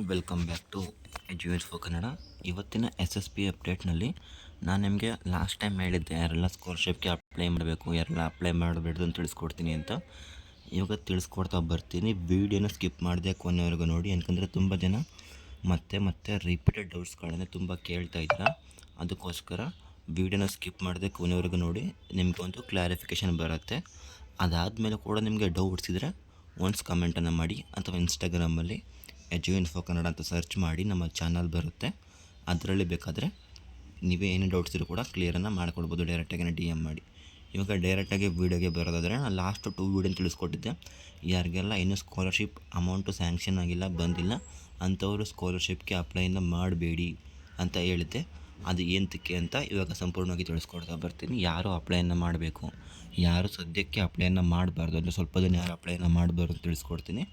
Welcome back to Eduvate for Kannada. ಇವತ್ತಿನ S S P ಅಪ್ಡೇಟ್ನಲ್ಲಿ ನಾನು ನಿಮಗೆ ಲಾಸ್ಟ್ ಟೈಮ್ ಹೇಳಿದ್ದೆ ಯಾರೆಲ್ಲ ಸ್ಕಾಲರ್ಶಿಪ್ಗೆ ಅಪ್ಲೈ ಮಾಡಬೇಕು, ಯಾರೆಲ್ಲ ಅಪ್ಲೈ ಮಾಡಬೇಡ್ದು ಅಂತ ತಿಳಿಸ್ಕೊಡ್ತೀನಿ ಅಂತ. ಇವಾಗ ತಿಳಿಸ್ಕೊಡ್ತಾ ಬರ್ತೀನಿ. ವೀಡಿಯೋನ ಸ್ಕಿಪ್ ಮಾಡಿದೆ ಕೊನೆವರೆಗೂ ನೋಡಿ, ಯಾಕಂದರೆ ತುಂಬ ಜನ ಮತ್ತೆ ರಿಪೀಟೆಡ್ ಡೌಟ್ಸ್ಗಳನ್ನೇ ತುಂಬ ಕೇಳ್ತಾ ಇದ್ದೀರಾ. ಅದಕ್ಕೋಸ್ಕರ ವೀಡಿಯೋನ ಸ್ಕಿಪ್ ಮಾಡಿದೆ ಕೊನೆವರೆಗೂ ನೋಡಿ, ನಿಮಗೆ ಒಂದು ಕ್ಲಾರಿಫಿಕೇಷನ್ ಬರುತ್ತೆ. ಅದಾದಮೇಲೆ ಕೂಡ ನಿಮಗೆ ಡೌಟ್ಸ್ ಇದ್ದರೆ ಒನ್ಸ್ ಕಮೆಂಟನ್ನು ಮಾಡಿ, ಅಥವಾ ಇನ್ಸ್ಟಾಗ್ರಾಮಲ್ಲಿ ಎಜುಇನ್ಫೋ ಕನ್ನಡ ಅಂತ ಸರ್ಚ್ ಮಾಡಿ ನಮ್ಮ ಚಾನಲ್ ಬರುತ್ತೆ. ಅದರಲ್ಲಿ ಬೇಕಾದರೆ ನೀವೇ ಏನೇ ಡೌಟ್ಸ್ ಇದ್ರೂ ಕೂಡ ಕ್ಲಿಯರನ್ನು ಮಾಡ್ಕೊಡ್ಬೋದು, ಡೈರೆಕ್ಟಾಗಿ ಡಿ ಎಮ್ ಮಾಡಿ. ಇವಾಗ ಡೈರೆಕ್ಟಾಗಿ ವೀಡಿಯೋಗೆ ಬರೋದಾದರೆ ನಾನು ಲಾಸ್ಟ್ 2 ವೀಡಿಯೋನ ತಿಳಿಸ್ಕೊಟ್ಟಿದ್ದೆ. ಯಾರಿಗೆಲ್ಲ ಇನ್ನೂ ಸ್ಕಾಲರ್ಶಿಪ್ ಅಮೌಂಟು ಸ್ಯಾಂಕ್ಷನ್ ಆಗಿಲ್ಲ, ಬಂದಿಲ್ಲ ಅಂಥವರು ಸ್ಕಾಲರ್ಶಿಪ್ಗೆ ಅಪ್ಲೈನ ಮಾಡಬೇಡಿ ಅಂತ ಹೇಳಿದ್ದೆ. ಅದು ಏನಕ್ಕೆ ಅಂತ ಇವಾಗ ಸಂಪೂರ್ಣವಾಗಿ ತಿಳಿಸ್ಕೊಡ್ತಾ ಬರ್ತೀನಿ. ಯಾರು ಅಪ್ಲೈನ ಮಾಡಬೇಕು, ಯಾರು ಸದ್ಯಕ್ಕೆ ಅಪ್ಲೈನ ಮಾಡಬಾರ್ದು, ಅಂದರೆ ಸ್ವಲ್ಪ ದಿನ ಯಾರು ಅಪ್ಲೈನ ಮಾಡಬಾರ್ದು ಅಂತ ತಿಳಿಸ್ಕೊಡ್ತೀನಿ.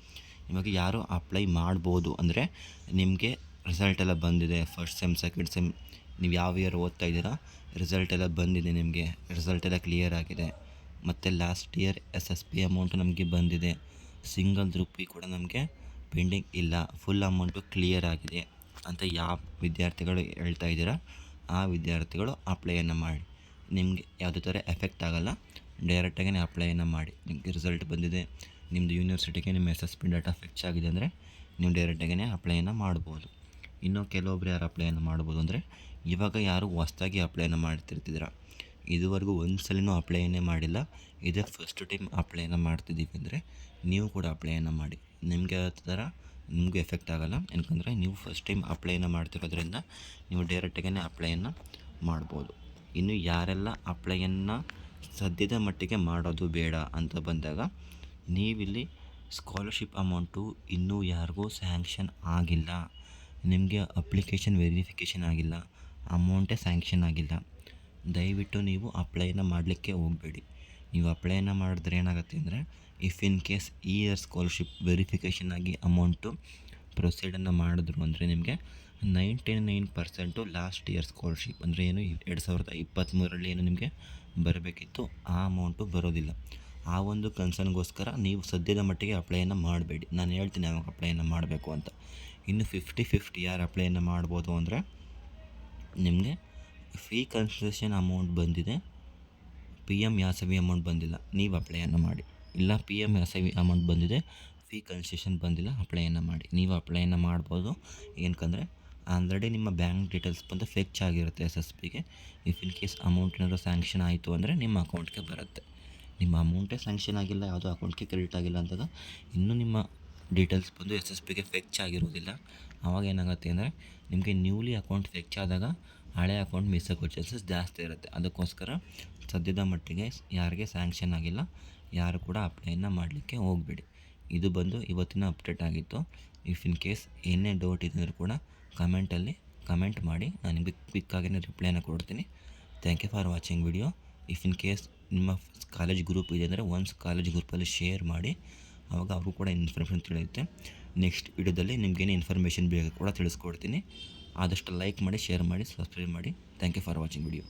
ಇವಾಗ ಯಾರು ಅಪ್ಲೈ ಮಾಡ್ಬೋದು ಅಂದರೆ, ನಿಮಗೆ ರಿಸಲ್ಟ್ ಎಲ್ಲ ಬಂದಿದೆ, ಫಸ್ಟ್ ಸೆಮ್ ಸೆಕೆಂಡ್ ಸೆಮ್ ನೀವು ಯಾವ ಇಯರ್ ಓದ್ತಾ ಇದ್ದೀರಾ ರಿಸಲ್ಟ್ ಎಲ್ಲ ಬಂದಿದೆ, ನಿಮಗೆ ರಿಸಲ್ಟ್ ಎಲ್ಲ ಕ್ಲಿಯರ್ ಆಗಿದೆ. ಮತ್ತು last year S S P amount ನಮಗೆ ಬಂದಿದೆ, ಸಿಂಗಲ್ ರುಪಿ ಕೂಡ ನಮಗೆ ಪೆಂಡಿಂಗ್ ಇಲ್ಲ, ಫುಲ್ ಅಮೌಂಟು ಕ್ಲಿಯರ್ ಆಗಿದೆ ಅಂತ ಯಾವ ವಿದ್ಯಾರ್ಥಿಗಳು ಹೇಳ್ತಾ ಇದ್ದೀರಾ ಆ ವಿದ್ಯಾರ್ಥಿಗಳು ಅಪ್ಲೈಯನ್ನು ಮಾಡಿ. ನಿಮಗೆ ಯಾವುದೇ ಥರ ಎಫೆಕ್ಟ್ ಆಗೋಲ್ಲ, ಡೈರೆಕ್ಟಾಗಿ ಅಪ್ಲೈಯನ್ನು ಮಾಡಿ. ನಿಮಗೆ ರಿಸಲ್ಟ್ ಬಂದಿದೆ, ನಿಮ್ಮದು ಯೂನಿವರ್ಸಿಟಿಗೆ ನಿಮ್ಮ S S P data fix ಆಗಿದೆ ಅಂದರೆ ನೀವು ಡೈರೆಕ್ಟಾಗಿ ಅಪ್ಲೈಯನ್ನು ಮಾಡ್ಬೋದು. ಇನ್ನು ಕೆಲವೊಬ್ರು ಯಾರು ಅಪ್ಲೈಯನ್ನು ಮಾಡ್ಬೋದು ಅಂದರೆ, ಇವಾಗ ಯಾರು ಹೊಸ್ದಾಗಿ ಅಪ್ಲೈಯನ್ನು ಮಾಡ್ತಿರ್ತಿದ್ದೀರ, ಇದುವರೆಗೂ ಒಂದು ಸಲನೂ ಅಪ್ಲೈಯನ್ನೇ ಮಾಡಿಲ್ಲ, ಇದೇ ಫಸ್ಟ್ ಟೈಮ್ ಅಪ್ಲೈಯನ್ನು ಮಾಡ್ತಿದ್ದೀವಿ ಅಂದರೆ ನೀವು ಕೂಡ ಅಪ್ಲೈಯನ್ನು ಮಾಡಿ. ನಿಮಗೆ ಆ ಥರ ನಿಮಗೂ ಎಫೆಕ್ಟ್ ಆಗೋಲ್ಲ, ಯಾಕಂದರೆ ನೀವು ಫಸ್ಟ್ ಟೈಮ್ ಅಪ್ಲೈಯನ್ನು ಮಾಡ್ತಿರೋದ್ರಿಂದ ನೀವು ಡೈರೆಕ್ಟಾಗಿ ಅಪ್ಲೈಯನ್ನು ಮಾಡ್ಬೋದು. ಇನ್ನು ಯಾರೆಲ್ಲ ಅಪ್ಲೈಯನ್ನು ಸದ್ಯದ ಮಟ್ಟಿಗೆ ಮಾಡೋದು ಬೇಡ ಅಂತ ಬಂದಾಗ, ನೀವಿಲ್ಲಿ ಸ್ಕಾಲರ್ಶಿಪ್ ಅಮೌಂಟು ಇನ್ನೂ ಯಾರಿಗೂ ಸ್ಯಾಂಕ್ಷನ್ ಆಗಿಲ್ಲ, ನಿಮಗೆ ಅಪ್ಲಿಕೇಶನ್ ವೆರಿಫಿಕೇಷನ್ ಆಗಿಲ್ಲ, ಅಮೌಂಟೇ ಸ್ಯಾಂಕ್ಷನ್ ಆಗಿಲ್ಲ, ದಯವಿಟ್ಟು ನೀವು ಅಪ್ಲೈನ ಮಾಡಲಿಕ್ಕೆ ಹೋಗಬೇಡಿ. ನೀವು ಅಪ್ಲೈನ ಮಾಡಿದ್ರೆ ಏನಾಗುತ್ತೆ ಅಂದರೆ, ಇಫ್ ಇನ್ ಕೇಸ್ ಈ ಇಯರ್ ಸ್ಕಾಲರ್ಶಿಪ್ ವೆರಿಫಿಕೇಷನ್ ಆಗಿ ಅಮೌಂಟು ಪ್ರೊಸೀಡನ್ನು ಮಾಡಿದ್ರು ಅಂದರೆ ನಿಮಗೆ 99% ಲಾಸ್ಟ್ ಇಯರ್ ಸ್ಕಾಲರ್ಶಿಪ್ ಅಂದರೆ ಏನು 2023ರಲ್ಲಿ ಏನು ನಿಮಗೆ ಬರಬೇಕಿತ್ತು ಆ ಅಮೌಂಟು ಬರೋದಿಲ್ಲ. ಆ ಒಂದು ಕನ್ಸರ್ನ್ಗೋಸ್ಕರ ನೀವು ಸದ್ಯದ ಮಟ್ಟಿಗೆ ಅಪ್ಲೈಯನ್ನು ಮಾಡಬೇಡಿ. ನಾನು ಹೇಳ್ತೀನಿ ಯಾವಾಗ ಅಪ್ಲೈಯನ್ನು ಮಾಡಬೇಕು ಅಂತ. ಇನ್ನು 50-50 ಯಾರು ಅಪ್ಲೈಯನ್ನು ಮಾಡ್ಬೋದು ಅಂದರೆ, ನಿಮಗೆ ಫೀ ಕನ್ಸೆಷನ್ ಅಮೌಂಟ್ ಬಂದಿದೆ, ಪಿ ಎಮ್ ಯಾಸವಿ ಅಮೌಂಟ್ ಬಂದಿಲ್ಲ, ನೀವು ಅಪ್ಲೈಯನ್ನು ಮಾಡಿ. ಇಲ್ಲ ಪಿ ಎಮ್ ಯಾಸವಿ ಅಮೌಂಟ್ ಬಂದಿದೆ, ಫೀ ಕನ್ಸೆಷನ್ ಬಂದಿಲ್ಲ, ಅಪ್ಲೈಯನ್ನು ಮಾಡಿ. ನೀವು ಅಪ್ಲೈಯನ್ನು ಮಾಡ್ಬೋದು. ಏನಕ್ಕಂದರೆ ಆಲ್ರೆಡಿ ನಿಮ್ಮ ಬ್ಯಾಂಕ್ ಡೀಟೇಲ್ಸ್ ಬಂದು ಫಿಕ್ಸ್ ಆಗಿರುತ್ತೆ ಎಸ್ ಎಸ್ ಪಿಗೆ. ಇಫ್ ಇನ್ ಕೇಸ್ ಅಮೌಂಟ್ ಏನಾದರೂ ಸ್ಯಾಂಕ್ಷನ್ ಆಯಿತು ಅಂದರೆ ನಿಮ್ಮ ಅಕೌಂಟ್ಗೆ ಬರುತ್ತೆ. ನಿಮ್ಮ ಅಮೌಂಟೇ ಸ್ಯಾಂಕ್ಷನ್ ಆಗಿಲ್ಲ, ಯಾವುದೋ ಅಕೌಂಟ್ಗೆ ಕ್ರೆಡಿಟ್ ಆಗಿಲ್ಲ ಅಂದಾಗ ಇನ್ನೂ ನಿಮ್ಮ ಡೀಟೇಲ್ಸ್ ಬಂದು ಎಸ್ ಎಸ್ ಪಿಗೆ ಫಿಕ್ಸ್ ಆಗಿರೋದಿಲ್ಲ. ಆವಾಗ ಏನಾಗುತ್ತೆ ಅಂದರೆ, ನಿಮಗೆ ನ್ಯೂಲಿ ಅಕೌಂಟ್ ಫಿಕ್ಸ್ ಆದಾಗ ಹಳೆ ಅಕೌಂಟ್ ಮಿಸ್ ಆಗೋ ಚಾನ್ಸಸ್ ಜಾಸ್ತಿ ಇರುತ್ತೆ. ಅದಕ್ಕೋಸ್ಕರ ಸದ್ಯದ ಮಟ್ಟಿಗೆ ಯಾರಿಗೆ ಸ್ಯಾಂಕ್ಷನ್ ಆಗಿಲ್ಲ ಯಾರು ಕೂಡ ಅಪ್ಲೈಯನ್ನು ಮಾಡಲಿಕ್ಕೆ ಹೋಗಬೇಡಿ. ಇದು ಬಂದು ಇವತ್ತಿನ ಅಪ್ಡೇಟ್ ಆಗಿತ್ತು. ಇಫ್ ಇನ್ ಕೇಸ್ ಏನೇ ಡೌಟ್ ಇದ್ದರೂ ಕೂಡ ಕಮೆಂಟಲ್ಲಿ ಕಮೆಂಟ್ ಮಾಡಿ, ನಾನು ನಿಮಗೆ ಕ್ವಿಕ್ಕಾಗಿಯೇ ರಿಪ್ಲೈನ ಕೊಡ್ತೀನಿ. Thank you for watching video. If in case ನಿಮ್ಮ ಕಾಲೇಜ್ ಗ್ರೂಪ್ ಇದೆ ಅಂದರೆ ಒನ್ಸ್ ಕಾಲೇಜ್ ಗ್ರೂಪಲ್ಲಿ ಶೇರ್ ಮಾಡಿ, ಆವಾಗ ಅವರು ಕೂಡ ಇನ್ಫಾರ್ಮೇಷನ್ ತಿಳಿಯುತ್ತೆ. ನೆಕ್ಸ್ಟ್ ವಿಡಿಯೋದಲ್ಲಿ ನಿಮಗೇನು ಇನ್ಫಾರ್ಮೇಷನ್ ಬೇಕು ಕೂಡ ತಿಳಿಸ್ಕೊಡ್ತೀನಿ. ಆದಷ್ಟು ಲೈಕ್ ಮಾಡಿ, ಶೇರ್ ಮಾಡಿ, ಸಬ್ಸ್ಕ್ರೈಬ್ ಮಾಡಿ. Thank you for watching video.